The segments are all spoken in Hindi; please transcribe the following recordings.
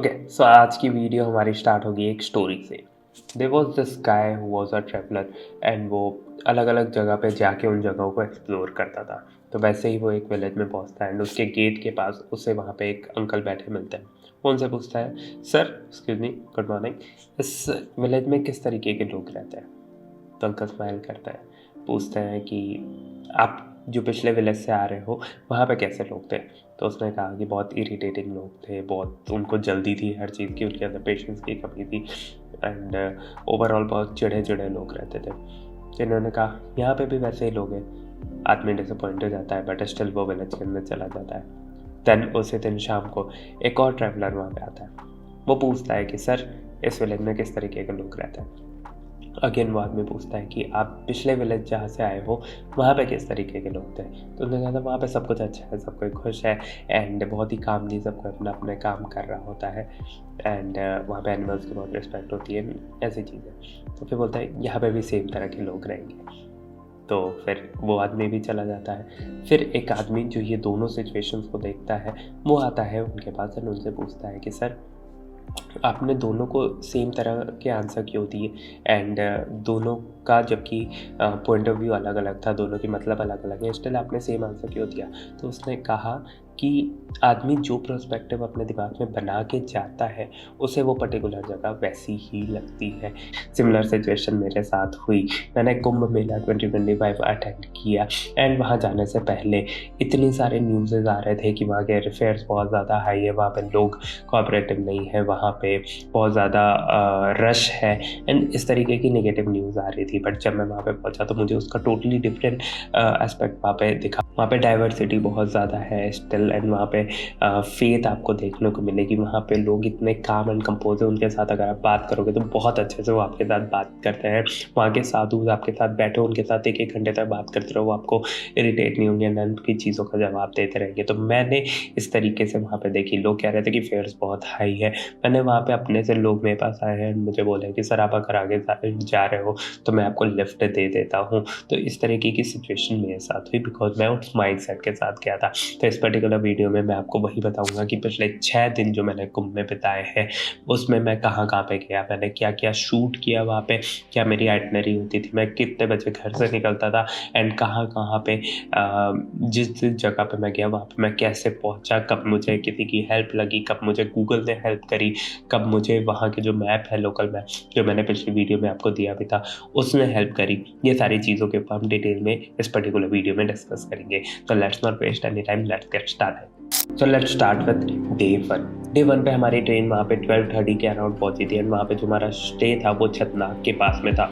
ओके, सो आज की वीडियो हमारी स्टार्ट होगी एक स्टोरी से। There was this guy who was a traveller and वो अलग अलग जगह पे जाके उन जगहों को एक्सप्लोर करता था। तो वैसे ही वो एक विलेज में पहुंचता है एंड उसके गेट के पास उसे वहाँ पे एक अंकल बैठे मिलते हैं। वो उनसे पूछता है, sir excuse me, good morning, इस विलेज में किस तरीके के लोग रहते हैं? तो अंकल स्माइल करता है, पूछते हैं कि आप जो पिछले विलेज से आ रहे हो वहाँ पे कैसे लोग थे? तो उसने कहा कि बहुत इरिटेटिंग लोग थे, बहुत उनको जल्दी थी हर चीज़ की, उनके अंदर पेशेंस की कमी थी एंड ओवरऑल बहुत चिढ़े लोग रहते थे। तो इन्होंने कहा यहाँ पे भी वैसे ही लोग हैं। आदमी डिसअपॉइंट हो जाता है बट स्टिल वो विलेज के अंदर चला जाता है। देन उसी दिन शाम को एक और ट्रैवलर वहाँ पे आता है। वो पूछता है कि सर इस विलेज में किस तरीके के लोग रहते हैं? अगेन वो आदमी पूछता है कि आप पिछले विलेज जहाँ से आए हो वहाँ पे किस तरीके के लोग थे? तो उन्होंने कहा था वहाँ पे सब कुछ अच्छा है, सब कोई खुश है एंड बहुत ही कामली सब कोई अपना अपने काम कर रहा होता है एंड वहाँ पे एनिमल्स की बहुत रिस्पेक्ट होती है, ऐसी चीज़ें। तो फिर बोलता है यहाँ पे भी सेम तरह के लोग रहेंगे। तो फिर वो आदमी भी चला जाता है। फिर एक आदमी जो ये दोनों सिचुएशंस को देखता है वो आता है उनके पास एंड उनसे पूछता है कि सर आपने दोनों को सेम तरह के आंसर क्यों दिए एंड दोनों का जबकि पॉइंट ऑफ व्यू अलग अलग था, दोनों के मतलब अलग अलग है, स्टिल आपने सेम आंसर क्यों दिया? तो उसने कहा कि आदमी जो पर्सपेक्टिव अपने दिमाग में बना के जाता है उसे वो पर्टिकुलर जगह वैसी ही लगती है। सिमिलर सिचुएशन मेरे साथ हुई। मैंने कुंभ मेला 2025 अटेंड किया एंड वहाँ जाने से पहले इतने सारे न्यूज़ेज आ रहे थे कि वहाँ के फेयर्स बहुत ज़्यादा हाई है, वहाँ पे लोग कोऑपरेटिव नहीं है, वहाँ पे बहुत ज़्यादा रश है एंड इस तरीके की नेगेटिव न्यूज़ आ रही थी। बट जब मैं वहाँ पे पहुँचा तो मुझे उसका टोटली डिफरेंट एस्पेक्ट वहाँ पे दिखा। वहाँ पे डाइवर्सिटी बहुत ज़्यादा है स्टिल एंड वहाँ पे फेथ आपको देखने को मिलेगी। वहाँ पे लोग इतने काम एंड कंपोज है, उनके साथ अगर आप बात करोगे तो बहुत अच्छे से वो आपके साथ बात करते हैं। वहाँ के साधु आपके साथ बैठे, उनके साथ एक घंटे तक बात करते रहो, वो आपको इरिटेट नहीं होंगे एंड उनकी चीज़ों का जवाब देते रहेंगे। तो मैंने इस तरीके से वहाँ पे देखी। लोग कह रहे थे कि फेयर्स बहुत हाई है। मैंने वहाँ पे अपने से लोग मेरे पास आए हैं, मुझे बोले कि सर आप अगर आगे जा रहे हो तो मैं आपको लिफ्ट दे देता हूँ। तो इस तरीके की सिचुएशन मेरे साथ हुई बिकॉज मैं उस माइंडसेट के साथ गया था। तो इस पर्टिकुलर वीडियो में मैं आपको वही बताऊँगा कि पिछले 6 दिन जो मैंने कुंभ में बिताए हैं उसमें मैं कहाँ पे गया, मैंने क्या क्या शूट किया वहाँ पे, क्या मेरी आइटनरी होती थी, मैं कितने बजे घर से निकलता था एंड कहाँ पे जिस जगह पे मैं गया वहाँ पे मैं कैसे पहुँचा, कब मुझे किसी की हेल्प लगी, कब मुझे गूगल ने हेल्प करी, कब मुझे वहाँ के जो मैप है, लोकल मैप जो मैंने पिछली वीडियो में आपको दिया भी था, उसने हेल्प करी। ये सारी चीज़ों के ऊपर हम डिटेल में इस पर्टिकुलर वीडियो में डिस्कस करेंगे। तो let's not waste any time, let's get started. So let's start with day 1। Day 1 पे हमारी ट्रेन वहाँ पे 12:30 के अराउंड पहुँची थी एंड वहाँ पे जो हमारा स्टे था वो छतनाग के पास में था।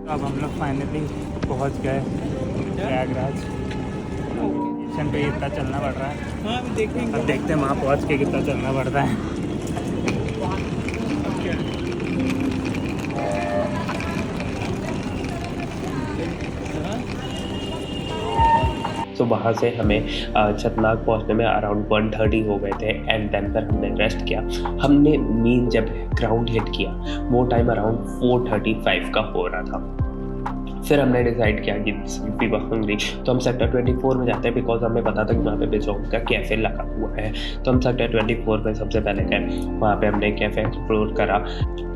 अब हम लोग फाइनली पहुंच गए प्रयागराज स्टेशन पे। इतना चलना पड़ रहा है। हाँ अब देखते हैं वहाँ पहुंच के कितना चलना पड़ता है। तो वहाँ से हमें छतनाग पहुँचने में अराउंड 1:30 हो गए थे एंड देन फिर हमने रेस्ट किया। हमने मीन जब ग्राउंड हिट किया वो टाइम अराउंड 4:35 का हो रहा था। फिर हमने डिसाइड किया कि वी वर हंग्री, तो हम सेक्टर 24 में जाते हैं बिकॉज हमें पता था कि वहाँ पे बिजोंग का कैफ़े लगा हुआ है। तो हम सेक्टर 24 में सबसे पहले गए, वहाँ पे हमने कैफ़े एक्सप्लोर करा।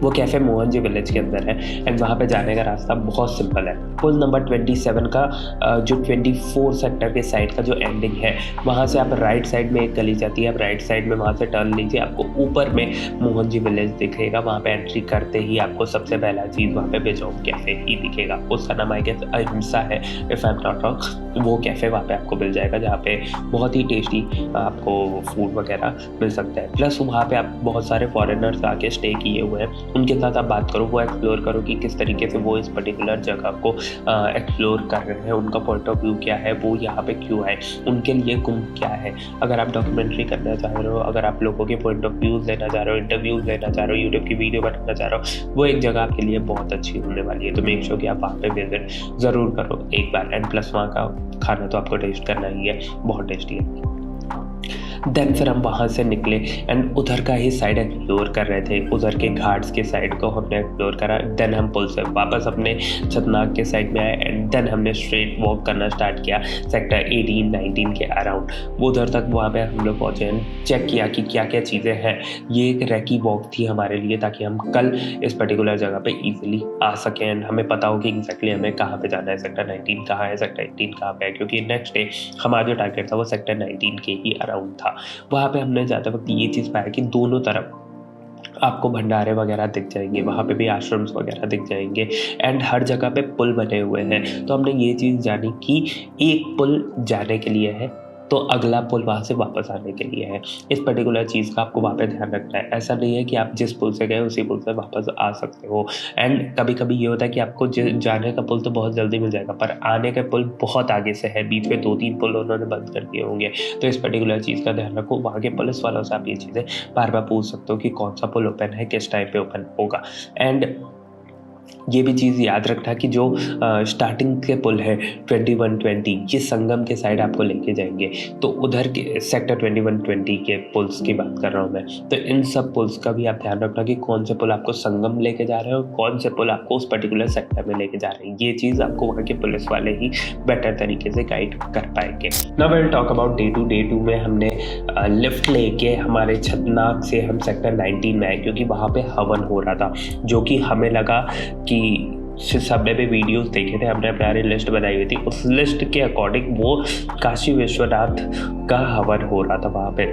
वो कैफ़े मोहन जी विलेज के अंदर है एंड वहाँ पे जाने का रास्ता बहुत सिंपल है। पुल नंबर 27 का जो 24 सेक्टर के साइड का जो एंडिंग है वहाँ से आप राइट साइड में एक गली जाती है, आप राइट साइड में वहाँ से टर्न लीजिए, आपको ऊपर में मोहन जी विलेज दिखेगा। वहाँ पे एंट्री करते ही आपको सबसे पहला चीज़ वहाँ पे बिजोंग कैफ़े ही दिखेगा। उसका नाम आई गेस अहिंसा है if I am not wrong. वो कैफ़े वहाँ पे आपको मिल जाएगा जहाँ पे बहुत ही टेस्टी आपको फूड वगैरह मिल सकता है। प्लस वहाँ पे आप बहुत सारे फॉरेनर्स आके स्टे किए हुए हैं, उनके साथ आप बात करो, वो एक्सप्लोर करो कि किस तरीके से वो इस पर्टिकुलर जगह को एक्सप्लोर कर रहे हैं, उनका पॉइंट ऑफ व्यू क्या है, वो यहाँ पे क्यों आए, उनके लिए कुंभ क्या है। अगर आप डॉक्यूमेंट्री करना चाह रहे हो, अगर आप लोगों के पॉइंट ऑफ व्यूज़ लेना चाह रहे हो, इंटरव्यूज़ लेना चाह रहे हो, यूट्यूब की वीडियो बनाना चाह रहे हो, वो एक जगह आपके लिए बहुत अच्छी होने वाली है। तो मेक श्योर कि आप वहाँ पे विजिट ज़रूर करो एक बार एंड प्लस वहाँ का खाना तो आपको टेस्ट करना ही है, बहुत टेस्टी है। देन फिर हम वहाँ से निकले एंड उधर का ही साइड एक्सप्लोर कर रहे थे, उधर के घाट्स के साइड को हमने एक्सप्लोर करा। देन हम पुल से वापस अपने छतनाग के साइड में आए एंड देन हमने स्ट्रेट वॉक करना स्टार्ट किया सेक्टर 18-19 के अराउंड। वो उधर तक वहाँ पे हम लोग पहुँचे एंड चेक किया कि क्या क्या चीज़ें हैं। ये एक रेकी वॉक थी हमारे लिए ताकि हम कल इस पर्टिकुलर जगह पे इजीली आ सकें एंड हमें पता हो कि एग्जैक्टली हमें कहाँ पे जाना है, सेक्टर 19 कहाँ है, सेक्टर 18 कहाँ पे है, क्योंकि नेक्स्ट डे हमारा जो टारगेट था वो सेक्टर 19 के ही अराउंड था। वहाँ पे हमने जाते वक्त ये चीज़ पाया कि दोनों तरफ आपको भंडारे वगैरह दिख जाएंगे, वहाँ पे भी आश्रम्स वगैरह दिख जाएंगे एंड हर जगह पे पुल बने हुए हैं। तो हमने ये चीज़ जानी कि एक पुल जाने के लिए है तो अगला पुल वहाँ से वापस आने के लिए है। इस पर्टिकुलर चीज़ का आपको वहाँ पे ध्यान रखना है। ऐसा नहीं है कि आप जिस पुल से गए उसी पुल से वापस आ सकते हो। एंड कभी कभी ये होता है कि आपको जाने का पुल तो बहुत जल्दी मिल जाएगा पर आने का पुल बहुत आगे से है, बीच में 2-3 पुल उन्होंने बंद कर दिए होंगे। तो इस पर्टिकुलर चीज़ का ध्यान रखो। वहाँ के पुलिस वालों से आप ये चीज़ें बार बार पूछ सकते हो कि कौन सा पुल ओपन है, किस टाइम पे ओपन होगा। एंड ये भी चीज़ याद रखना कि जो स्टार्टिंग के पुल है 21-20 ये संगम के साइड आपको लेके जाएंगे। तो उधर के सेक्टर 21-20 के पुल्स की बात कर रहा हूँ मैं। तो इन सब पुल्स का भी आप ध्यान रखना कि कौन से पुल आपको संगम लेके जा रहे हैं और कौन से पुल आपको उस पर्टिकुलर सेक्टर में लेके जा रहे हैं। ये चीज़ आपको वहाँ के पुलिस वाले ही बेटर तरीके से गाइड कर पाएंगे। Now will talk about day 2 में हमने लिफ्ट लेके हमारे छतनाग से हम सेक्टर 19 में आए क्योंकि वहाँ पे हवन हो रहा था, जो कि हमें लगा कि सबने भी वीडियोस देखे थे, हमने अपनी लिस्ट बनाई हुई थी, उस लिस्ट के अकॉर्डिंग वो काशी विश्वनाथ का हवन हो रहा था वहाँ पे।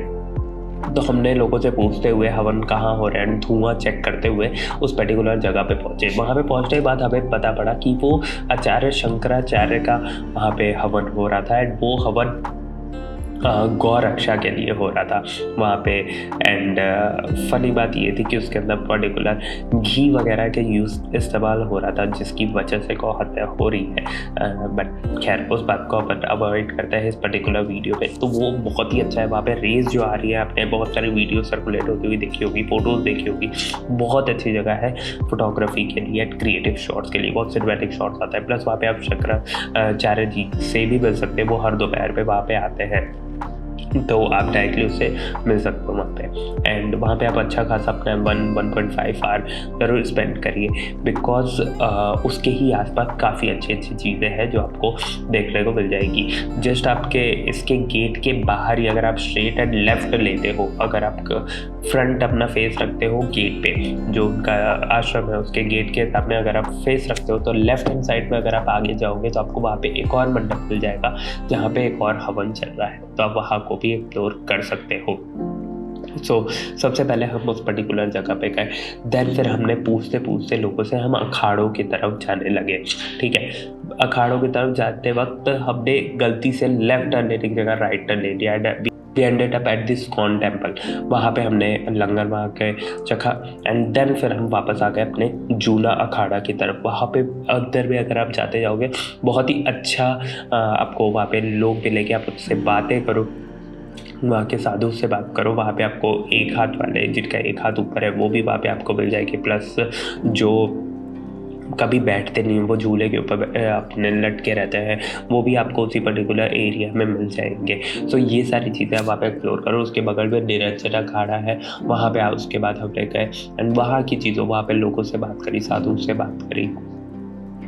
तो हमने लोगों से पूछते हुए हवन कहाँ हो रहा है, धुआं चेक करते हुए उस पर्टिकुलर जगह पे पहुँचे। वहाँ पे पहुँचने के बाद हमें पता पड़ा कि वो आचार्य शंकराचार्य का वहाँ पे हवन हो रहा था एंड वो हवन गौ रक्षा के लिए हो रहा था वहाँ पे। एंड फनी बात ये थी कि उसके अंदर पर्टिकुलर घी वगैरह के यूज़ इस्तेमाल हो रहा था जिसकी वजह से गौ हत्या हो रही है। बट खैर उस बात को अपन अवॉइड करते हैं इस पर्टिकुलर वीडियो पे। तो वो बहुत ही अच्छा है। वहाँ पे रेस जो आ रही है, आपने बहुत सारी वीडियो सर्कुलेट होती हुई देखी होगी, फोटोज़ देखी होगी। बहुत अच्छी जगह है फोटोग्राफी के लिए, क्रिएटिव शॉट्स के लिए, बहुत सिनेमैटिक शॉट्स आता है। प्लस वहाँ पे आप शंकराचार्य जी से भी मिल सकते हैं, वो हर दोपहर पे वहाँ पे आते हैं तो आप डायरेक्टली उससे मिल सकते हो वहाँ पे। एंड वहाँ पे आप अच्छा खासा अपना 1.5 आवर ज़रूर स्पेंड करिए बिकॉज उसके ही आसपास काफ़ी अच्छी अच्छी चीज़ें हैं जो आपको देखने को मिल जाएगी। जस्ट आपके इसके गेट के बाहर ही अगर आप स्ट्रेट एंड लेफ्ट लेते हो, अगर आप फ्रंट अपना फेस रखते हो गेट पे, जो उनका आश्रम है उसके गेट के सामने अगर आप फेस रखते हो तो लेफ्ट हैंड साइड में अगर आप आगे जाओगे तो आपको वहाँ पे एक और मंडप मिल जाएगा जहाँ पे एक और हवन चल रहा है, तो आप वहाँ को भी एक्सप्लोर कर सकते हो। सबसे पहले हम उस पर्टिकुलर जगह पे गए। देन फिर हमने पूछते पूछते लोगों से हम अखाड़ों की तरफ जाने लगे। ठीक है, अखाड़ों की तरफ जाते वक्त हमने गलती से लेफ्ट टर्न लेने की जगह राइट टर्न ले लिया। We ended up at this ISKCON temple. वहाँ पे हमने लंगर वहाँ के चखा एंड देन फिर हम वापस आ गए अपने जूना अखाड़ा की तरफ। वहाँ पे अंदर में अगर आप जाते जाओगे बहुत ही अच्छा आपको वहाँ पे लोग मिलेंगे, आप उससे बातें करो, वहाँ के साधु से बात करो। वहाँ पे आपको एक हाथ वाले जिनका एक हाथ ऊपर है वो भी वहाँ पे आपको मिल जाएगी। प्लस जो कभी बैठते नहीं, वो झूले के ऊपर अपने लटके रहते हैं, वो भी आपको उसी पर्टिकुलर एरिया में मिल जाएंगे। सो ये सारी चीज़ें आप वहाँ पे एक्सप्लोर करो। उसके बगल में निरंजन अखाड़ा है, वहाँ पे उसके बाद हमने गए एंड वहाँ की चीज़ों, वहाँ पे लोगों से बात करी, साधु से बात करी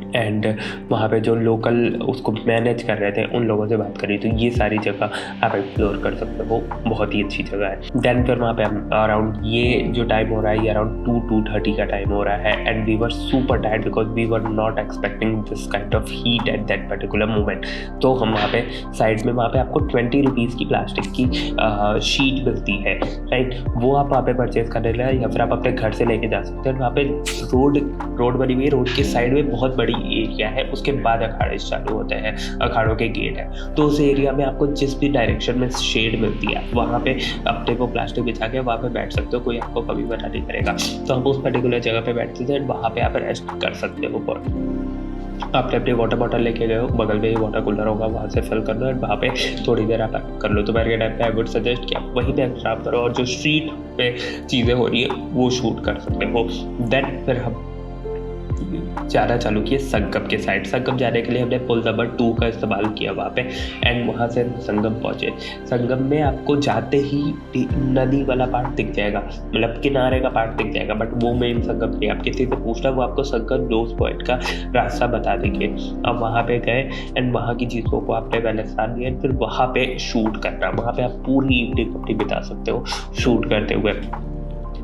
एंड वहाँ पे जो लोकल उसको मैनेज कर रहे थे उन लोगों से बात करी। तो ये सारी जगह आप एक्सप्लोर कर सकते हो, बहुत ही अच्छी जगह है। देन फिर वहाँ पे अराउंड ये जो टाइम हो रहा है ये अराउंड 2:30 का टाइम हो रहा है and we were super tired because we were not expecting this kind of heat at that particular moment. तो हम वहाँ पे साइड में वहाँ पे आपको 20 रुपीज़ की प्लास्टिक की शीट मिलती है, राइट, वो आप वहाँ पे परचेज करने लगे या फिर आप अपने घर से लेके जा सकते हैं। वहाँ पे रोड बनी हुई है, रोड के साइड में बहुत बड़ी एरिया है, उसके बाद अखाड़े चालू होते हैं, अखाड़ों के गेट है। तो उस एरिया में आपको जिस भी डायरेक्शन में शेड मिलती है वहाँ पे अपने को प्लास्टिक बिछा के वहाँ पे बैठ सकते हो, कोई आपको कभी मना नहीं करेगा। तो हम उस पर्टिकुलर जगह पे बैठते थे, वहाँ पे आप रेस्ट कर सकते हो। आपने अपनी वाटर बॉटल लेके गए हो, बगल में ही वाटर कूलर होगा, वहाँ से फिल कर लो और वहाँ पे थोड़ी देर आप कर लो। दोपहर के टाइम पे आई वुड सजेस्ट कि आप वहीं पे एक्स्ट्रा करो और जो स्ट्रीट पे चीज़ें हो रही है वो शूट कर सकते हो। देन फिर हम जाना चालू किया संगम के साइड। संगम जाने के लिए हमने पुल नंबर 2 का इस्तेमाल किया वहाँ पे, एंड वहाँ से संगम पहुँचे। संगम में आपको जाते ही नदी वाला पार्ट दिख जाएगा, मतलब किनारे का पार्ट दिख जाएगा, बट वो मेन संगम नहीं। आप किसी से पूछना, वो आपको संगम नोज पॉइंट का रास्ता बता देंगे। अब वहाँ पे गए एंड वहाँ की चीज़ों को आपने पहले स्थान लिया, फिर वहाँ पे शूट करना। वहाँ पे आप पूरी इवनिंग अपनी बिता सकते हो शूट करते हुए।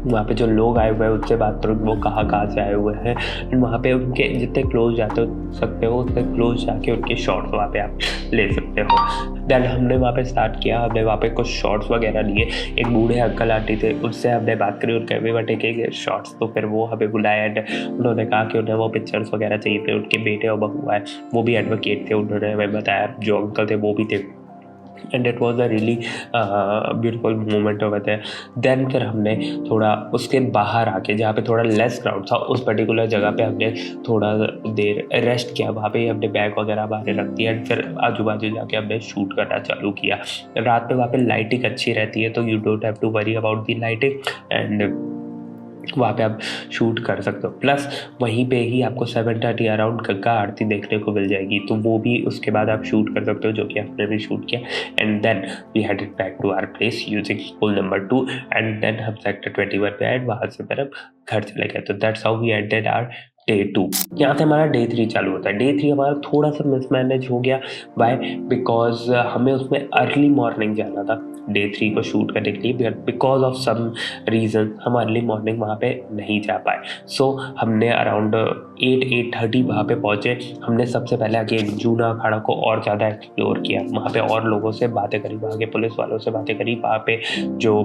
वहाँ पे जो लोग आए हुए हैं उनसे बात करो वो कहाँ से आए हुए हैं, एंड वहाँ पे उनके जितने क्लोज जाते सकते हो उतने क्लोज जाके उनके शॉट्स वहाँ पे आप ले सकते हो। देन हमने वहाँ पे स्टार्ट किया, हमने वहाँ पे कुछ शॉट्स वगैरह लिए। एक बूढ़े अंकल आंटी थे, उनसे हमने बात करी, उनके वी वर टेकिंग शॉट्स। तो फिर वो हमें बुलाया एंड उन्होंने कहा कि उन्हें वो पिक्चर्स वगैरह चाहिए थे। उनके बेटे और बहू आए, वो भी एडवोकेट थे, उन्होंने हमें बताया। जो अंकल थे वो भी थे, and it was a really beautiful moment over there. Then फिर हमने थोड़ा उसके बाहर आके, जहाँ पे थोड़ा लेस क्राउड था, उस पर्टिकुलर जगह पे हमने थोड़ा देर रेस्ट किया। वहाँ पे हमने बैग वगैरह बाहर रख दिया एंड फिर आजू बाजू जाके हमने शूट करना चालू किया। रात में वहाँ पे लाइटिंग अच्छी रहती है, तो you don't have to worry about the lighting, and वहाँ पे आप शूट कर सकते हो। प्लस वहीं पे ही आपको 7:30 अराउंड गंगा आरती देखने को मिल जाएगी, तो वो भी उसके बाद आप शूट कर सकते हो, जो कि आपने भी शूट किया। And then we headed back to our place using पुल नंबर 2, एंड देन हम सेक्टर 21 पे आए, वहाँ से फिर हम घर चले गए। तो that's how we ended our day 2। यहाँ से हमारा डे 3 चालू होता है। डे 3 हमारा थोड़ा सा मिसमैनेज हो गया। वाई? बिकॉज हमें उसमें अर्ली मॉर्निंग जाना था डे 3 को शूट करने के लिए, बिकॉज ऑफ सम रीज़न हम अर्ली मॉर्निंग वहाँ पे नहीं जा पाए। सो हमने अराउंड 8:30 वहाँ पे पहुँचे। हमने सबसे पहले अगेन जूना अखाड़ा को और ज़्यादा एक्सप्लोर किया, वहाँ पे और लोगों से बातें करी, वहाँ के पुलिस वालों से बातें करी, वहाँ पे जो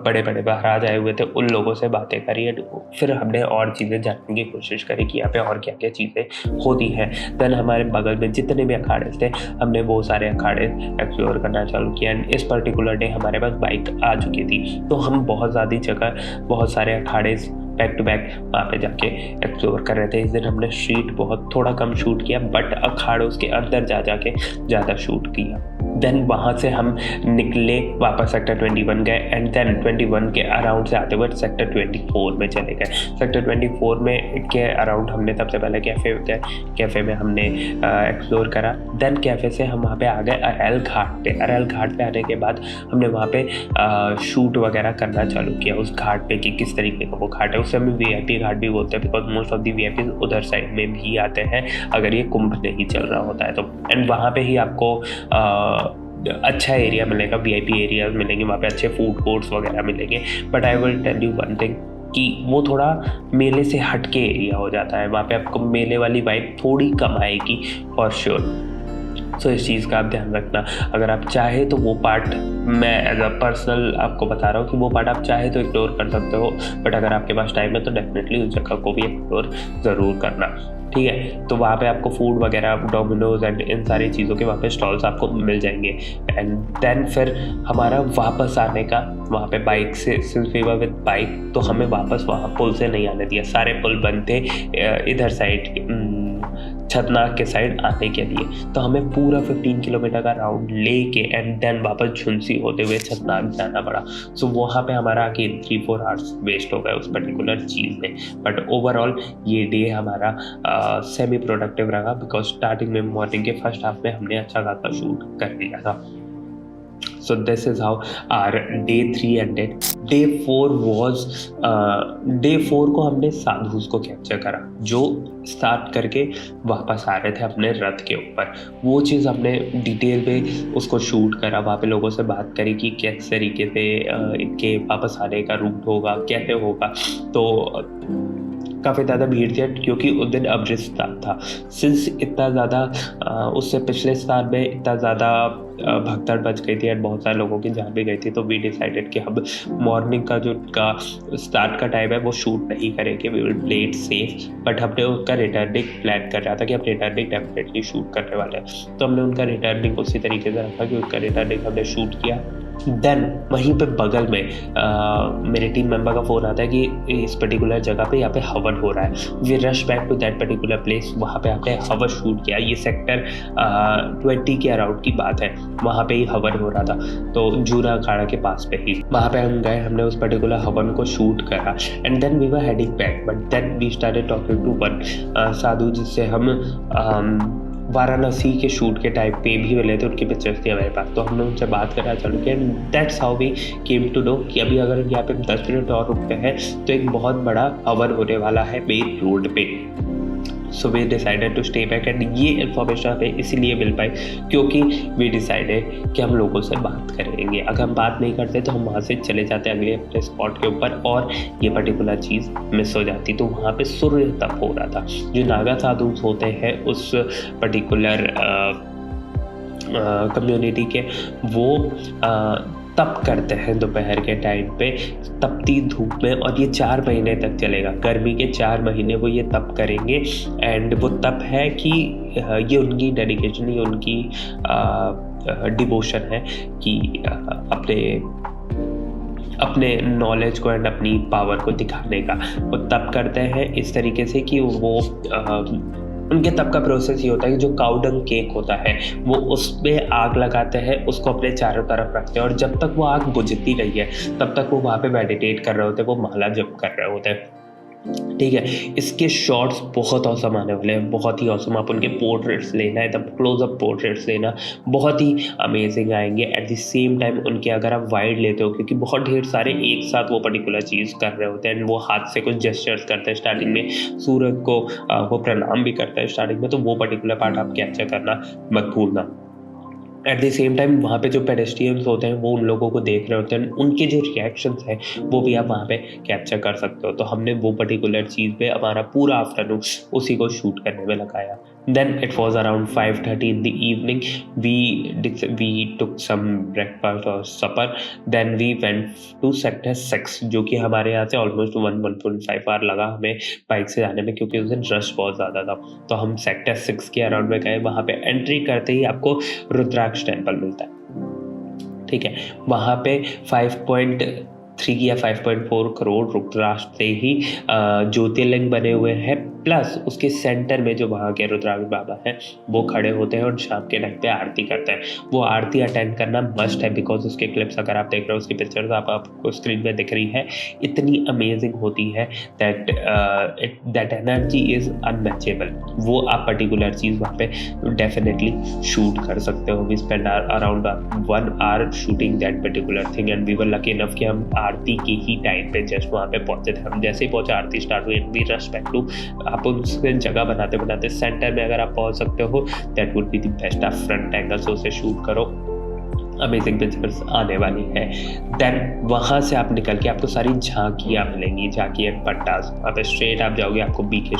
बड़े बड़े महाराज आए हुए थे उन लोगों से बातें करी, एंड फिर हमने और चीज़ें जानने की कोशिश करी कि यहाँ पे और क्या क्या चीज़ें होती हैं। देन हमारे बगल में जितने भी अखाड़े थे हमने वो सारे अखाड़े एक्सप्लोर करना चालू किया। एंड इस पर्टिकुलर डे हमारे पास बाइक आ चुकी थी, तो हम बहुत ज़्यादा जगह, बहुत सारे अखाड़े बैक टू बैक वहाँ पे जाके एक्सप्लोर कर रहे थे। इस दिन हमने स्ट्रीट बहुत थोड़ा कम शूट किया, बट अखाड़ों के अंदर जाके ज़्यादा शूट किया। देन वहाँ से हम निकले, वापस सेक्टर 21 गए, एंड देन 21 के अराउंड से आते हुए सेक्टर 24 में चले गए। सेक्टर 24 में के अराउंड हमने सबसे पहले कैफ़े गए, कैफ़े में हमने एक्सप्लोर करा। देन कैफ़े से हम वहाँ पे आ गए अरेल घाट पे। अरेल घाट पे आने के बाद हमने वहाँ पे शूट वगैरह करना चालू किया उस घाट पे कि किस तरीके का वो घाट है। उससे हमें VIP घाट भी बोलते हैं, because most of the VIP उधर साइड में भी आते हैं अगर ये कुंभ नहीं चल रहा होता है तो। एंड वहाँ पे ही आपको अच्छा एरिया मिलेगा, VIP एरियाज मिलेंगे, वहाँ पे अच्छे फूड कोर्ट्स वगैरह मिलेंगे। But I will tell you one thing कि वो थोड़ा मेले से हटके एरिया हो जाता है, वहाँ पे आपको मेले वाली वाइब थोड़ी कम आएगी फॉर श्योर। सो इस चीज़ का आप ध्यान रखना। अगर आप चाहे तो वो पार्ट, मैं एज अ पर्सनल आपको बता रहा हूँ कि वो पार्ट आप चाहे तो इग्नोर कर सकते हो, बट अगर आपके पास टाइम है तो डेफिनेटली उस जगह को भी एक्सप्लोर ज़रूर करना, ठीक है। तो वहाँ पे आपको फूड वगैरह, डोमिनोज एंड इन सारी चीज़ों के वहाँ पे स्टॉल्स आपको मिल जाएंगे। एंड देन फिर हमारा वापस आने का, वहाँ पे बाइक से, since we were with bike, तो हमें वापस वहाँ पुल से नहीं आने दिया। सारे पुल बंद थे इधर साइड, छतनाग के साइड आने के लिए। तो हमें पूरा 15 किलोमीटर का राउंड लेके एंड देन वापस झुंसी होते हुए छतनाग जाना पड़ा। सो वहाँ पे हमारा अगेन 3-4 आवर्स वेस्ट हो गए उस पर्टिकुलर चीज़ में। बट ओवरऑल ये डे हमारा सेमी प्रोडक्टिव रहा, बिकॉज स्टार्टिंग में मॉर्निंग के फर्स्ट हाफ में हमने अच्छा खासा शूट कर लिया था। So this is how our day 3 ended. Day 4 was day 4 को हमने साधुस को कैप्चर करा, जो स्टार्ट करके वापस आ रहे थे अपने रथ के ऊपर। वो चीज़ हमने डिटेल में उसको शूट करा, वहाँ पे लोगों से बात करी कि किस तरीके से इनके वापस आने का रूट होगा, कैसे होगा। तो काफ़ी ज़्यादा भीड़ थी क्योंकि उस दिन अमृतसर था। सिंस इतना ज़्यादा उससे पिछले साल में इतना ज़्यादा भगदड़ बच गई थी और बहुत सारे लोगों की जान भी गई थी, तो वी डिसाइडेड कि हम मॉर्निंग का जो का स्टार्ट का टाइम है वो शूट नहीं करेंगे, we will play it safe. But हमने उसका रिटर्निंग प्लान कर रहा था कि हम रिटर्निंग डेफिनेटली शूट करने वाले हैं। तो हमने उनका रिटर्निंग उसी तरीके से रखा कि उसका रिटर्निंग हमने शूट किया देन वहीं पे बगल में मेरे टीम मेंबर का फ़ोन आता है कि इस पर्टिकुलर जगह पे यहाँ पे हवन हो रहा है। We rush back to that particular place. वहाँ पे आपने हवन शूट किया। ये सेक्टर 20 के अराउंड की बात है। वहाँ पे ही हवन हो रहा था, तो जूना अखाड़ा के पास पे ही वहाँ पे हम गए। हमने उस पर्टिकुलर हवन को शूट करा and then we were heading back, but then we started talking to one साधु, जिससे हम वाराणसी के शूट के टाइम पे भी मिले थे। उनकी पिक्चर्स थी हमारे पास, तो हमने उनसे बात करना चालू किया। That's how we came to know कि अभी अगर यहाँ पे 10 मिनट और रुकते हैं तो एक बहुत बड़ा हवन होने वाला है मेन रोड पे। So we decided to stay back and ये इन्फॉर्मेशन हमें इसीलिए मिल पाई क्योंकि वी डिसाइडेड कि हम लोगों से बात करेंगे। अगर हम बात नहीं करते तो हम वहाँ से चले जाते अगले अपने स्पॉट के ऊपर और ये पर्टिकुलर चीज़ मिस हो जाती। तो वहाँ पे सूर्य तप हो रहा था। जो नागा साधु होते हैं उस पर्टिकुलर कम्युनिटी के, वो तप करते हैं दोपहर के टाइम पे तपती धूप में, और ये 4 महीने तक चलेगा। गर्मी के 4 महीने वो ये तप करेंगे एंड वो तप है कि ये उनकी डेडिकेशन, ये उनकी डिवोशन है कि अपने नॉलेज को एंड अपनी पावर को दिखाने का वो तप करते हैं इस तरीके से कि वो उनके तप का प्रोसेस ये होता है कि जो काउडंग केक होता है वो उसमें आग लगाते हैं, उसको अपने चारों तरफ रखते हैं और जब तक वो आग बुझती रही है तब तक वो वहाँ पे मेडिटेट कर रहे होते हैं, वो माला जप कर रहे होते हैं। ठीक है, इसके शॉट्स बहुत औसम आने वाले हैं, बहुत ही औसम। आप उनके पोर्ट्रेट्स लेना, एकदम क्लोजअप पोर्ट्रेट्स लेना, बहुत ही अमेजिंग आएंगे। एट द सेम टाइम उनके अगर आप वाइड लेते हो, क्योंकि बहुत ढेर सारे एक साथ वो पर्टिकुलर चीज़ कर रहे होते हैं, वो हाथ से कुछ जेस्चर्स करते हैं स्टार्टिंग में, सूरज को वो प्रणाम भी करते हैं स्टार्टिंग में, तो वो पर्टिकुलर पार्ट आप कैप्चर करना मत भूलना। एट द सेम टाइम वहाँ पे जो पेडेस्ट्रियंस होते हैं वो उन लोगों को देख रहे होते हैं, उनके जो रिएक्शंस हैं वो भी आप वहाँ पे कैप्चर कर सकते हो। तो हमने वो पर्टिकुलर चीज़ पे हमारा पूरा आफ्टरनून उसी को शूट करने में लगाया। Then it was around 5:30 in the evening. We took some breakfast or supper. Then we went to sector 6, जो कि हमारे यहाँ से ऑलमोस्ट 1.5 आवर लगा हमें बाइक से जाने में, क्योंकि उस दिन रश बहुत ज़्यादा था। तो हम सेक्टर 6 के अराउंड में गए। वहाँ पे एंट्री करते ही आपको रुद्राक्ष टेम्पल मिलता है। ठीक है, वहाँ पे 5.3 या 5.4 करोड़ रुद्राक्ष से ही ज्योतिर्लिंग बने हुए हैं, प्लस उसके सेंटर में जो वहाँ के रुद्राक्ष बाबा हैं वो खड़े होते हैं और शाम के टाइम पे आरती करते हैं। वो आरती अटेंड करना मस्ट है, बिकॉज उसके क्लिप्स अगर आप देख रहे हो, उसकी पिक्चर्स आपको स्क्रीन पे दिख रही है, इतनी अमेजिंग होती है दैट एनर्जी इज़ अनमैचेबल। वो आप पर्टिकुलर चीज़ वहाँ पे डेफिनेटली शूट कर सकते हो। We spend around 1 hour shooting that particular thing and we were lucky enough कि हम आरती के ही टाइम पे जस्ट वहाँ पे पहुँचे थे। हम जैसे ही पहुँचे आरती स्टार्ट हुई, वी रश बैक टू, आप उसके जगह बनाते बनाते सेंटर में अगर आप पहुंच सकते हो that would be the best. आप फ्रंट एंगल से उसे शूट करो, अमेजिंग पिक्चर्स आने वाली है। देन वहाँ से आप निकल के आपको सारी झांकियाँ मिलेंगी, झांकी एंड पट्टास। वहाँ पे स्ट्रेट आप जाओगे, आपको बीके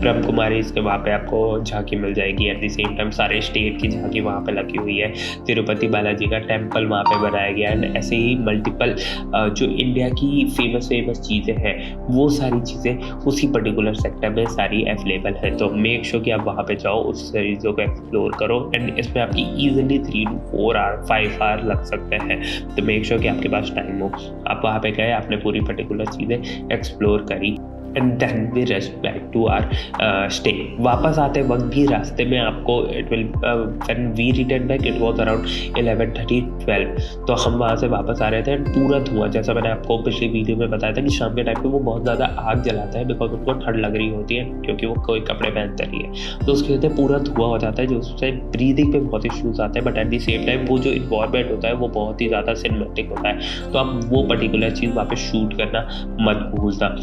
ब्रह्म कुमारी इसके वहाँ पे आपको झांकी मिल जाएगी। एट द सेम टाइम सारे स्टेट की झांकी वहाँ पे लगी हुई है। तिरुपति बालाजी का टेम्पल वहाँ पे बनाया गया है। ऐसे ही मल्टीपल जो इंडिया की फेमस चीज़ें हैं वो सारी चीज़ें उसी पर्टिकुलर सेक्टर में सारी अवेलेबल है। तो मेक श्योर कि आप वहाँ पे जाओ, उस चीज़ों को एक्सप्लोर करो एंड इसमें आपकी ईजिली 3 to 4 आवर 5 आवर लग सकते हैं। तो मेक श्योर कि आपके पास टाइम हो, आप वहाँ पे गए, आपने पूरी पर्टिकुलर चीज़ें एक्सप्लोर करी and then we rest back to our stay. वापस आते वक्त भी रास्ते में आपको it will when we return back it was around 11:30-12। तो हम वहाँ से वापस आ रहे थे, पूरा धुआं, जैसा मैंने आपको पिछली वीडियो में बताया था कि शाम के टाइम पे वो बहुत ज़्यादा आग जलाता है बिकॉज उनको ठंड लग रही होती है, क्योंकि वो कोई कपड़े पहनते नहीं है, तो उसके वजह पूरा धुआं हो जाता है, जो उससे ब्रीदिंग पे बहुत इश्यूज आते हैं। But at the same time वो जो इन्वायरमेंट होता है वो बहुत ही ज़्यादा सिनेमैटिक होता है। तो आप वो पर्टिकुलर चीज़ वहाँ पे शूट करना मत भूलना।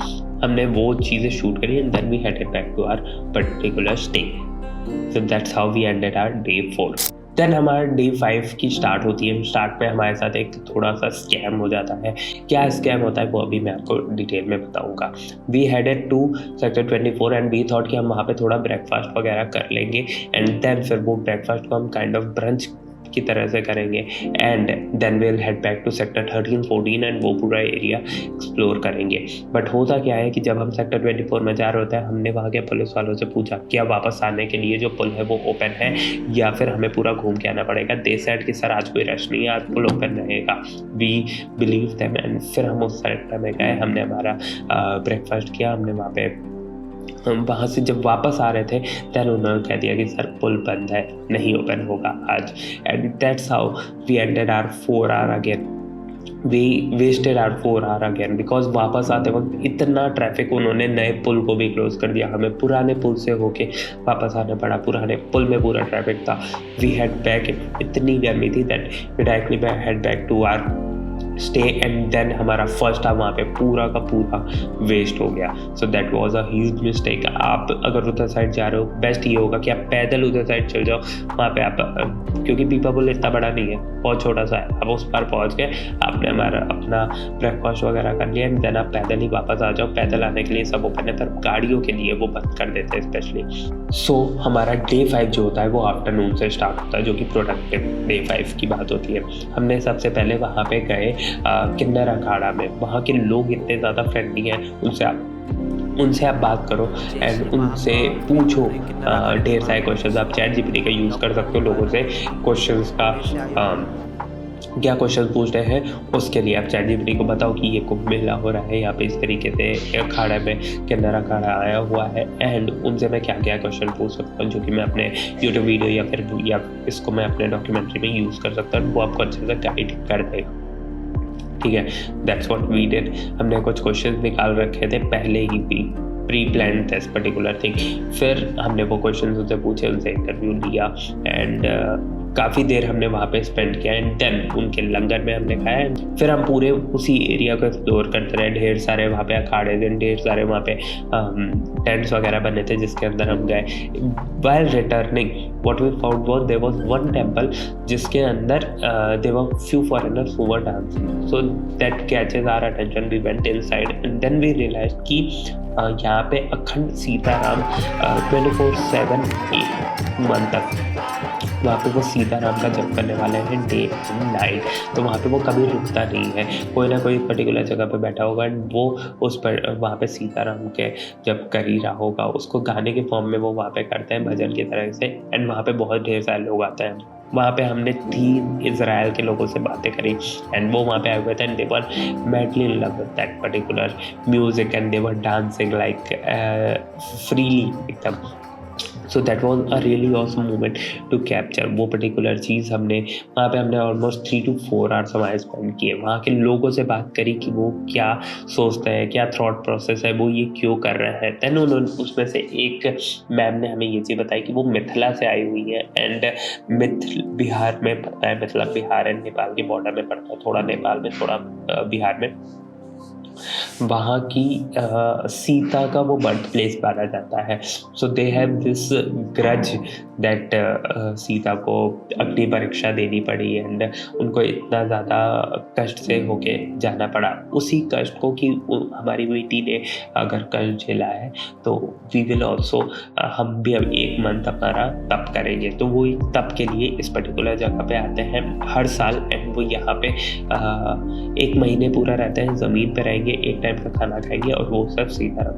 हमने वो चीज़ें शूट करी and then we headed back to our particular stay. So that's how we ended our day 4। Then हमारा डे 5 की स्टार्ट होती है। स्टार्ट पे हमारे साथ एक थोड़ा सा स्कैम हो जाता है। क्या स्कैम होता है वो अभी मैं आपको डिटेल में बताऊंगा। We headed to sector 24 and we thought कि हम वहाँ पे थोड़ा ब्रेकफास्ट वगैरह कर लेंगे एंड देन फिर वो ब्रेकफास्ट को हम काइंड ऑफ ब्रंच की तरह से करेंगे and then will head back to sector 13-14 and वो पूरा एरिया एक्सप्लोर करेंगे। बट होता क्या है कि जब हम सेक्टर 24 में जा रहे होते हैं, हमने वहाँ के पुलिस वालों से पूछा क्या वापस आने के लिए जो पुल है वो ओपन है या फिर हमें पूरा घूम के आना पड़ेगा। दे सेड कि सर आज कोई रश नहीं है, आज पुल ओपन रहेगा। वी बिलीव देम एंड फिर हम उस सेक्टर में गए, हमने हमारा ब्रेकफास्ट किया। हमने वहाँ पे वहाँ से जब वापस आ रहे थे तब उन्होंने कह दिया कि सर पुल बंद है, नहीं ओपन होगा आज। And that's how we ended our 4 hour again. We wasted our 4 hour again because वापस आते वक्त इतना ट्रैफिक, उन्होंने नए पुल को भी क्लोज कर दिया, हमें पुराने पुल से होके वापस आना पड़ा। पुराने पुल में पूरा ट्रैफिक था। वी हेड बैक, इतनी गर्मी थी that we directly head back to our stay and then हमारा फर्स्ट टाइम वहाँ पे पूरा का पूरा वेस्ट हो गया। So that was a huge mistake. आप अगर उधर साइड जा रहे हो, बेस्ट ये होगा कि आप पैदल उधर साइड चल जाओ। वहाँ पे आप, क्योंकि पीपा पुल इतना बड़ा नहीं है, बहुत छोटा सा है, आप उस पार पहुँच गए, आपने हमारा अपना ब्रेकफास्ट वगैरह कर लिया एंड देन आप पैदल ही वापस आ जाओ। पैदल आने के लिए सब ओपन है, पर गाड़ियों के लिए वो बंद कर देते हैं स्पेशली। सो हमारा डे 5 जो होता है वो आफ्टरनून से स्टार्ट होता है, जो कि प्रोडक्टिव डे 5 की बात होती है। हमने सबसे पहले वहाँ पे गए किन्नर अखाड़ा में। वहाँ के लोग इतने ज़्यादा फ्रेंडली हैं, उनसे आप बात करो एंड उनसे पूछो ढेर सारे क्वेश्चंस। आप चैट जीपीटी का यूज़ कर सकते हो लोगों से क्वेश्चंस का, क्या क्वेश्चन पूछ रहे हैं उसके लिए आप चैट जीपीटी को बताओ कि ये कुंभ मेला हो रहा है यहाँ पे, इस तरीके से अखाड़ा में किन्नर अखाड़ा आया हुआ है एंड उनसे मैं क्या क्या क्वेश्चन पूछ सकता हूँ, जो कि मैं अपने यूट्यूब वीडियो या इसको मैं अपने डॉक्यूमेंट्री में यूज़ कर सकता हूँ। वो आपको अच्छे से गाइड कर देगा। ठीक है, दैट्स व्हाट वी डिड। हमने कुछ क्वेश्चन निकाल रखे थे पहले ही भी, pre plan this particular thing. फिर हमने वो क्वेश्चन उनसे पूछे, उनसे इंटरव्यू लिया एंड काफ़ी देर हमने वहाँ पे स्पेंड किया एंड देन उनके लंगर में हमने खाया। फिर हम पूरे उसी एरिया को एक्सप्लोर करते रहे। ढेर सारे वहाँ पे अखाड़े थे, ढेर सारे वहाँ पे टेंट्स वगैरह बने थे जिसके अंदर हम गए। While returning what we found was there was one temple जिसके अंदर there were few foreigners who were dancing, so that catches our attention. We went inside and then we realised कि यहाँ पे अखंड सीताराम 24/7 1 मंथ तक वहाँ पे वो सीताराम का जप करने वाले हैं डे एंड नाइट। तो वहाँ पे वो कभी रुकता नहीं है, कोई ना कोई पर्टिकुलर जगह पे बैठा होगा एंड वो उस पर वहाँ पे सीताराम के जप कर ही रहा होगा। उसको गाने के फॉर्म में वो वहाँ पे करते हैं भजन की तरह से एंड वहाँ पे बहुत ढेर सारे लोग आते हैं। वहाँ पे हमने 3 इजराइल के लोगों से बातें करी एंड वो वहाँ पे आए हुए थे and they were madly in love with that particular music and they were dancing like freely एकदम। So that was a really awesome moment to capture. वो पर्टिकुलर चीज़ हमने वहाँ पे हमने ऑलमोस्ट 3 to 4 आवर्स हमारे स्पेंड किए। वहाँ के लोगों से बात करी कि वो क्या सोचते हैं, क्या थॉट प्रोसेस है, वो ये क्यों कर रहे हैं। देन उन्होंने उसमें से एक मैम ने हमें ये चीज़ बताई कि वो मिथिला से आई हुई है एंड बिहार में पड़ता है, मतलब बिहार एंड नेपाल के बॉर्डर में पड़ता है, थोड़ा नेपाल में थोड़ा बिहार में। वहाँ की सीता का वो बर्थ प्लेस माना जाता है। So they have this grudge that Sita को अग्नि परीक्षा देनी पड़ी एंड उनको इतना ज़्यादा कष्ट से होके जाना पड़ा। उसी कष्ट को कि हमारी बेटी ने अगर कल झेला है तो वी विल ऑल्सो, हम भी अब 1 मंथ हमारा तप करेंगे। तो वो तप के लिए इस पर्टिकुलर जगह पे आते हैं हर साल एंड वो यहाँ पे 1 महीने पूरा रहते हैं, ज़मीन पे रहेंगे, एक टाइम का खाना खाएंगे और वो सब सीताराम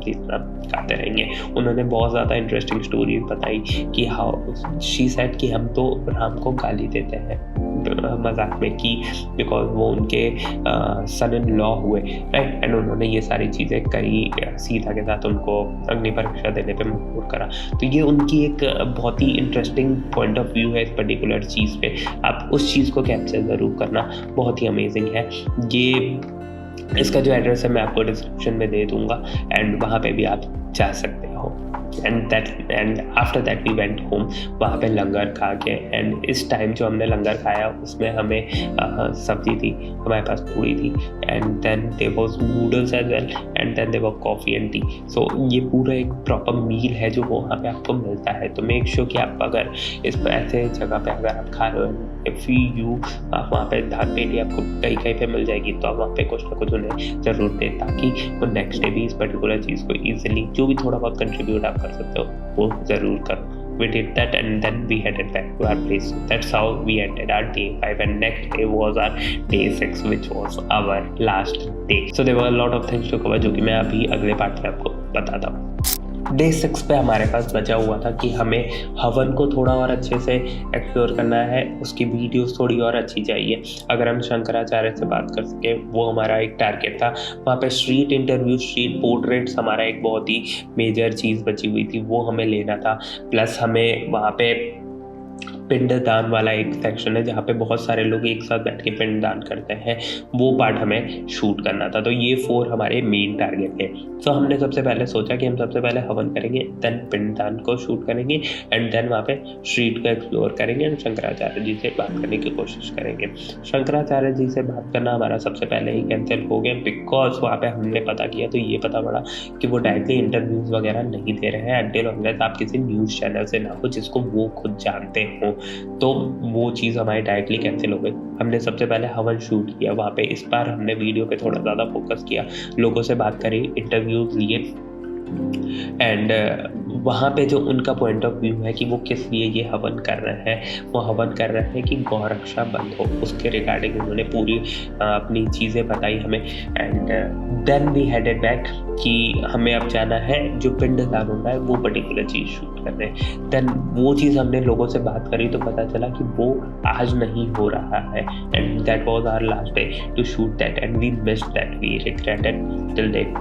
खाते रहेंगे। उन्होंने बहुत ज़्यादा इंटरेस्टिंग स्टोरी बताई कि हाउ शी सेड कि हम तो राम को गाली देते हैं मजाक में कि बिकॉज वो उनके सन इन लॉ हुए, राइट। एंड उन्होंने ये सारी चीज़ें करी, सीता के साथ उनको अग्नि परीक्षा देने पे मजबूर करा। तो ये उनकी एक बहुत ही इंटरेस्टिंग पॉइंट ऑफ व्यू है इस पर्टिकुलर चीज़ पे। आप उस चीज़ को कैप्चर ज़रूर करना, बहुत ही अमेजिंग है। ये इसका जो एड्रेस है मैं आपको डिस्क्रिप्शन में दे दूंगा एंड वहाँ पे भी आप जा सकते हो। And after that we went home. वहाँ पे लंगर खा के एंड इस टाइम जो हमने लंगर खाया उसमें हमें सब्जी थी, हमारे पास पूरी थी and then there was noodles as well and then there was coffee and tea. सो ये पूरा एक प्रॉपर मील है जो वहाँ पे आपको मिलता है। तो मेक श्योर कि आप अगर इस ऐसे जगह पे अगर आप खा रहे हो, इफ़ यू आप वहाँ पे दाल पेटी आपको कहीं पे मिल जाएगी तो आप वहाँ पे कुछ ना कुछ उन्हें ज़रूर दें ताकि वो नेक्स्ट डे भी इस पर्टिकुलर चीज़ को ईजिली जो भी थोड़ा बहुत कंट्रीब्यूट आप कर सकते हो वो ज़रूर करो। we did that, and then we headed back to our place. That's how we ended our day 5, and next day was our day 6, which was our last day. So there were a lot of things to cover, जो कि मैं अभी अगले पार्ट में आपको बताता हूँ. डे 6 पे हमारे पास बचा हुआ था कि हमें हवन को थोड़ा और अच्छे से एक्सप्लोर करना है, उसकी वीडियोस थोड़ी और अच्छी चाहिए. अगर हम शंकराचार्य से बात कर सके, वो हमारा एक टारगेट था. वहाँ पे स्ट्रीट इंटरव्यू, स्ट्रीट पोर्ट्रेट्स हमारा एक बहुत ही मेजर चीज़ बची हुई थी, वो हमें लेना था. प्लस हमें वहाँ पे पिंडदान वाला एक सेक्शन है जहाँ पे बहुत सारे लोग एक साथ बैठ के पिंडदान करते हैं, वो पार्ट हमें शूट करना था. तो ये 4 हमारे मेन टारगेट थे. तो हमने सबसे पहले सोचा कि हम सबसे पहले हवन करेंगे, देन पिंडदान को शूट करेंगे, एंड देन वहाँ पे स्ट्रीट को एक्सप्लोर करेंगे एंड शंकराचार्य जी से बात करने की कोशिश करेंगे. शंकराचार्य जी से बात करना हमारा सबसे पहले ही कैंसिल हो गया, बिकॉज वहाँ पे हमने पता किया तो ये पता पड़ा कि वो डायरेक्टली इंटरव्यूज़ वगैरह नहीं दे रहे हैं अनटिल अनलेस आप किसी न्यूज़ चैनल से ना हो जिसको वो खुद जानते हो. तो वो चीज़ हमारी डायरेक्टली कैंसिल हो गई. हमने सबसे पहले हवन शूट किया वहाँ पे. इस बार हमने वीडियो पे थोड़ा ज़्यादा फोकस किया, लोगों से बात करी, इंटरव्यूज़ लिए, एंड वहाँ पे जो उनका पॉइंट ऑफ व्यू है कि वो किस लिए ये हवन कर रहे हैं, वो हवन कर रहे हैं कि गौ रक्षा बंद हो, उसके रिगार्डिंग उन्होंने पूरी अपनी चीज़ें बताई हमें. And then we headed back कि हमें अब जाना है जो पिंडदान होना है वो पर्टिकुलर चीज़ शूट करने. देन वो चीज़ हमने लोगों से बात करी तो पता चला कि वो आज नहीं हो रहा है, and that was our last day to shoot that, and we missed that, we regretted till date.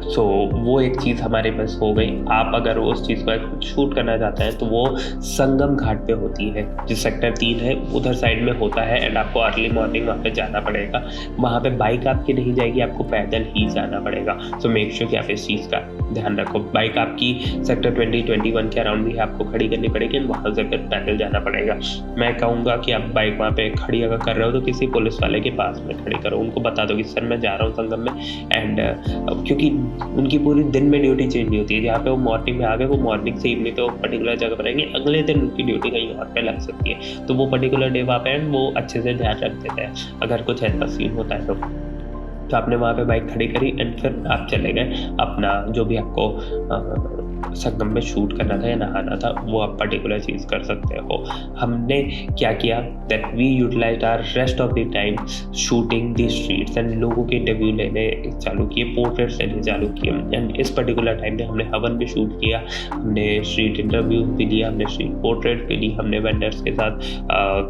So वो एक चीज़ हमारे पास हो गई. आप अगर उस चीज़ को शूट करना चाहते हैं तो वो संगम घाट पे होती है, जो सेक्टर 3 है उधर साइड में होता है, एंड आपको अर्ली मॉर्निंग वहाँ पे जाना पड़ेगा. वहाँ पे बाइक आपकी नहीं जाएगी, आपको पैदल ही जाना पड़ेगा. सो मेक श्योर कि आप इस चीज़ का ध्यान रखो. बाइक आपकी सेक्टर 20-21 के अराउंड भी आपको खड़ी करनी पड़ेगी, एंड वहाँ से फिर पैदल जाना पड़ेगा. मैं कहूँगा कि आप बाइक वहाँ पे खड़ी अगर कर रहे हो तो किसी पुलिस वाले के पास में खड़ी करो, उनको बता दो कि सर मैं जा रहा हूँ संगम में. एंड क्योंकि उनकी पूरी दिन में ड्यूटी चेंज नहीं होती है, जहाँ पे वो मॉर्निंग में आ गए वो मॉर्निंग से इवनिंग पे वो पर्टिकुलर जगह पर रहेंगे, अगले दिन उनकी ड्यूटी कहीं और पे लग सकती है. तो वो पर्टिकुलर डे वहाँ पे वो अच्छे से ध्यान रख देते हैं अगर कुछ ऐसा सीन होता है तो आपने वहाँ पे बाइक खड़ी करी एंड फिर आप चले गए अपना जो भी आपको संगम में शूट करना था या नहाना था वो आप पर्टिकुलर चीज़ कर सकते हो. हमने क्या किया that we utilise our rest of the time shooting the streets, and लोगों के इंटरव्यू लेने चालू किए, पोर्ट्रेट्स लेने चालू किए. एंड इस पर्टिकुलर टाइम में हमने हवन भी शूट किया, हमने स्ट्रीट इंटरव्यू भी लिया, हमने स्ट्रीट पोर्ट्रेट भी ली, हमने वेंडर्स के साथ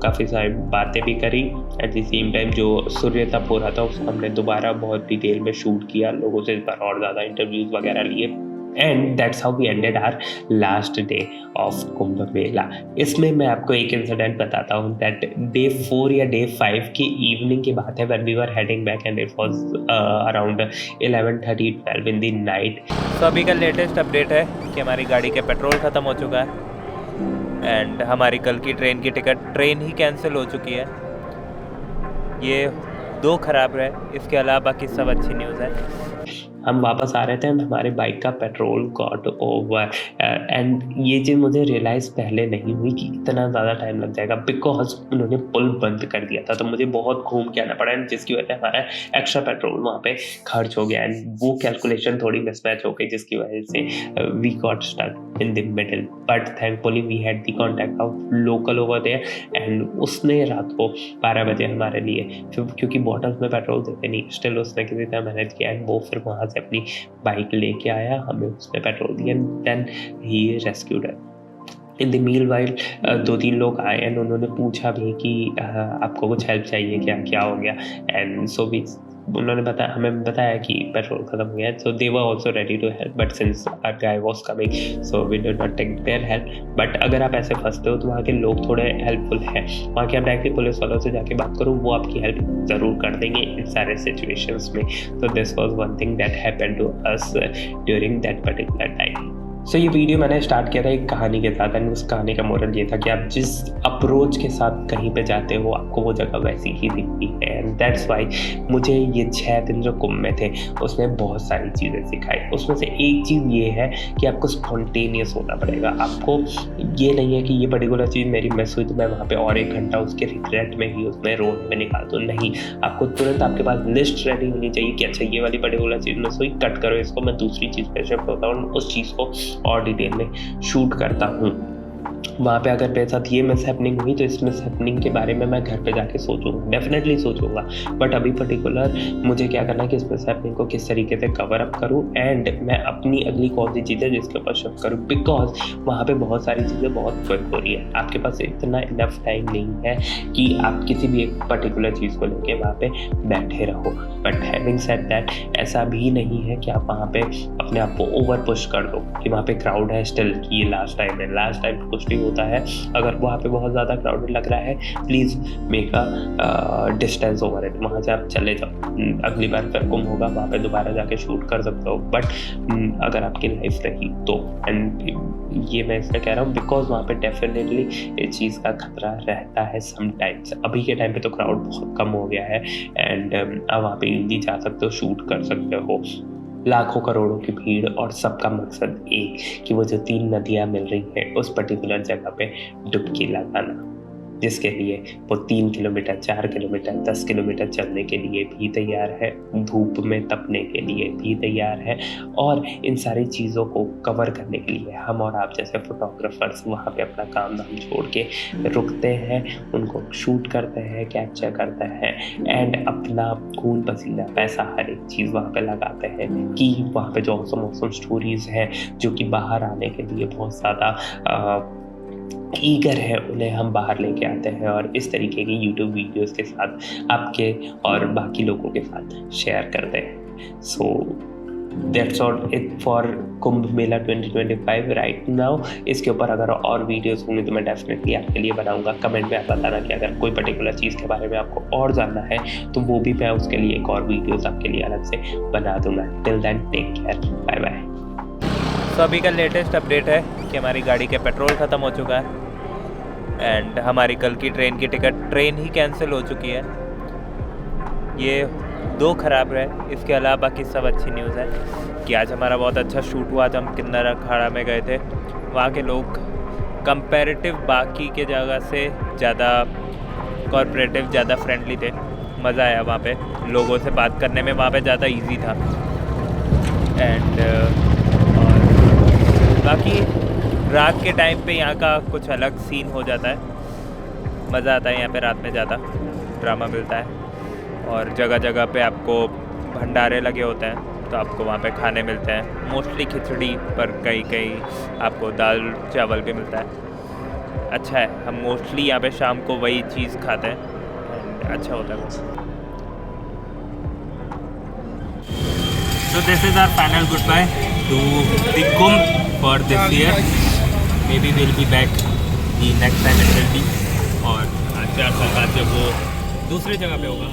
काफ़ी सारी बातें भी करी. एट द सेम टाइम जो सूर्य तप हो रहा था उसको हमने दोबारा बहुत डिटेल में शूट किया, लोगों से इस बार और ज़्यादा इंटरव्यूज़ वगैरह लिए. And that's how we ended our last day of Kumbh Mela. इसमें मैं आपको एक इंसिडेंट बताता हूँ दैट डे 4 या डे 5 की इवनिंग की बात है, when we were heading back and it was around 11:30-12 in the night. तो अभी का लेटेस्ट अपडेट है कि हमारी गाड़ी के पेट्रोल ख़त्म हो चुका है एंड हमारी कल की ट्रेन की टिकट ट्रेन ही कैंसिल हो चुकी है. ये 2 ख़राब है, इसके अलावा बाकी सब अच्छी न्यूज़ है. हम वापस आ रहे थे एंड हमारे बाइक का पेट्रोल गॉट ओवर, एंड ये चीज़ मुझे रियलाइज़ पहले नहीं हुई कि इतना ज़्यादा टाइम लग जाएगा, बिकॉज उन्होंने पुल बंद कर दिया था. तो मुझे बहुत घूम के आना पड़ा, एंड जिसकी वजह से हमारा एक्स्ट्रा पेट्रोल वहाँ पे खर्च हो गया, एंड वो कैलकुलेशन थोड़ी मिसमैच हो गई जिसकी वजह से we got stuck in the middle. But thankfully we had the contact of local over there, and उसने रात को 12 बजे हमारे लिए, क्योंकि बॉटल्स में पेट्रोल देते नहीं, स्टिल उसने किसी तरह मैनेज किया, एंड वो फिर वहाँ से अपनी बाइक लेके आया, हमें उसने पेट्रोल दिया, then he rescued us. In the meanwhile 2-3 लोग आए एंड उन्होंने पूछा भी कि आपको कुछ हेल्प चाहिए क्या हो गया. एंड सो भी उन्होंने हमें बताया कि पेट्रोल खत्म हो गया. So they were also ready to help, but since our guy was coming so we did not take their help. But अगर आप ऐसे फंसते हो तो वहाँ के लोग थोड़े हेल्पफुल हैं. वहाँ के आप डायरेक्टली पुलिस वालों से जाके बात करो, वो आपकी हेल्प ज़रूर कर देंगे इन सारे सिचुएशंस में. तो this was one thing that happened to us during that particular time. So ये वीडियो मैंने स्टार्ट किया था एक कहानी के साथ, एंड उस कहानी का मोरल ये था कि आप जिस अप्रोच के साथ कहीं पे जाते हो आपको वो जगह वैसी ही दिखती है. एंड दैट्स वाई मुझे ये 6 दिन जो कुंभ में थे उसमें बहुत सारी चीज़ें सिखाई. उसमें से एक चीज़ ये है कि आपको स्पॉन्टेनियस होना पड़ेगा. आपको ये नहीं है कि ये पर्टिकुलर चीज़ मेरी मिस हुई तो मैं वहाँ पे और 1 घंटा उसके रिग्रेट में ही उसमें रोड में निकाल दूँ. नहीं, आपको तुरंत आपके पास लिस्ट रेडी होनी चाहिए कि अच्छा ये वाली पर्टिकुलर चीज़ मिस हुई, कट करो इसको, मैं दूसरी चीज़ पे शिफ्ट होता हूँ, उस चीज़ को और डिटेल में शूट करता हूँ. वहाँ पे अगर मेरे साथ ये मिस हैपनिंग हुई तो इस मिस हैपनिंग के बारे में मैं घर पे जाके सोचूंगा, डेफिनेटली सोचूंगा। बट अभी पर्टिकुलर मुझे क्या करना है कि इस मिस हैपनिंग को किस तरीके से कवर अप करूँ एंड मैं अपनी अगली कौन सी चीज़ें जिसके ऊपर शिफ्ट करूँ, बिकॉज वहाँ पे बहुत सारी चीज़ें बहुत क्विक हो रही है। आपके पास इतना इनफ टाइम नहीं है कि आप किसी भी एक पर्टिकुलर चीज़ को लेके वहाँ पे बैठे रहो। बट हैविंग सेड दैट, ऐसा भी नहीं है कि आप वहाँ पे अपने आप को ओवर पुश कर दो कि वहाँ पे क्राउड है स्टिल, कि ये लास्ट टाइम है। लास्ट टाइम कुछ भी होता है, अगर वहाँ पे बहुत ज़्यादा क्राउडेड लग रहा है, please make a distance over it, वहाँ से आप चले जाओ। अगली बार फिर गुम होगा, वहाँ पे दोबारा जाके शूट कर सकते हो। बट अगर आपकी लाइफ रही तो, एंड ये मैं इसलिए कह रहा हूँ बिकॉज वहाँ पे डेफिनेटली इस चीज़ का खतरा रहता है समटाइम्स। अभी के टाइम पे तो क्राउड बहुत कम हो गया है एंड आप वहाँ पे इजीली जा सकते हो, शूट कर सकते हो। लाखों करोड़ों की भीड़ और सबका मकसद एक कि वो जो 3 नदियाँ मिल रही हैं उस पर्टिकुलर जगह पे डुबकी लगाना, जिसके लिए वो 3 किलोमीटर, 4 किलोमीटर, 10 किलोमीटर चलने के लिए भी तैयार है, धूप में तपने के लिए भी तैयार है। और इन सारी चीज़ों को कवर करने के लिए हम और आप जैसे फोटोग्राफर्स वहाँ पे अपना काम धाम छोड़ के रुकते हैं, उनको शूट करते हैं, कैप्चर करते हैं एंड अपना खून पसीना पैसा हर एक चीज़ वहाँ पे लगाते हैं कि वहाँ पे जो औसम स्टोरीज़ हैं जो कि बाहर आने के लिए बहुत ज़्यादा ईगर है, उन्हें हम बाहर लेके आते हैं और इस तरीके की यूट्यूब वीडियोस के साथ आपके और बाकी लोगों के साथ शेयर करते हैं। So that's all it for Kumbh Mela 2025 right now. इसके ऊपर अगर और वीडियोस होंगे तो मैं डेफिनेटली आपके लिए बनाऊंगा। कमेंट में आप बताना कि अगर कोई पर्टिकुलर चीज़ के बारे में आपको और जानना है तो वो भी मैं उसके लिए एक और वीडियोस आपके लिए अलग से बना दूंगा। Till then take care, bye bye. तो अभी का लेटेस्ट अपडेट है कि हमारी गाड़ी के पेट्रोल ख़त्म हो चुका है एंड हमारी कल की ट्रेन ही कैंसिल हो चुकी है। ये 2 ख़राब रहे, इसके अलावा बाकी सब अच्छी न्यूज़ है कि आज हमारा बहुत अच्छा शूट हुआ था। हम किन्नर अखाड़ा में गए थे, वहाँ के लोग कंपैरेटिव बाकी के जगह से ज़्यादा कॉर्पोरेटिव, ज़्यादा फ्रेंडली थे। मज़ा आया वहाँ पे, लोगों से बात करने में वहाँ पे ज़्यादा इजी था। एंड बाकी रात के टाइम पे यहाँ का कुछ अलग सीन हो जाता है, मज़ा आता है यहाँ पे रात में, ज़्यादा ड्रामा मिलता है और जगह जगह पे आपको भंडारे लगे होते हैं तो आपको वहाँ पे खाने मिलते हैं, मोस्टली खिचड़ी, पर कहीं कहीं आपको दाल चावल भी मिलता है। अच्छा है, हम मोस्टली यहाँ पे शाम को वही चीज़ खाते हैं, अच्छा होता है वो। So this is our final goodbye to the Kumbh for this year. Maybe we'll be back the next time it will be, और 4 साल बाद जब वो दूसरी जगह पे होगा